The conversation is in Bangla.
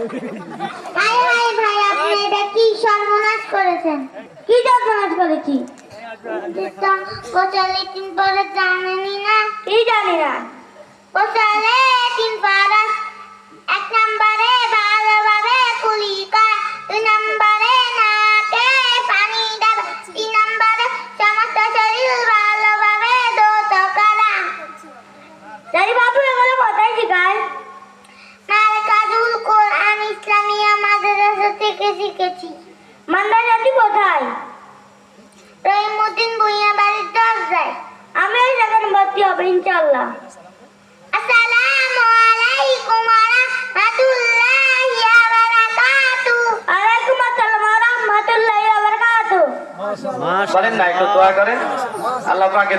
হাই হাই ভাই, আপনি এটা কি সর্বনাশ করেছেন? কি সর্বনাশ করেছি? গোসল লেট্রিন পরে জানেনই না? কি জানি না? গোসল লেট্রিন পরে এক নম্বরে ভালোভাবে কুলি করা, দুই নম্বরে নাকে পানি দেওয়া, তিন নম্বরে সমস্ত শরীর ভালোভাবে ধৌত করা। সেই বাবু এগুলো কোথায় শিখায়? মার্কাজুল কোরআন ইসলামিয়া মাদ্রাসা থেকে শিখেছি। মাদ্রাসাটি কোথায়? রহিমউদ্দিন ভূঁইয়া বাড়ির দরজায়। আমিও সেখানে ভর্তি হব ইনশাআল্লাহ। আসসালামু আলাইকুম ওয়া রাহমাতুল্লাহি ওয়া বারাকাতুহু। ওয়ালাইকুম আসসালাম ওয়া রাহমাতুল্লাহি ওয়া বারাকাতুহু। করেন না, একটু দোয়া করেন আল্লাহ পাকে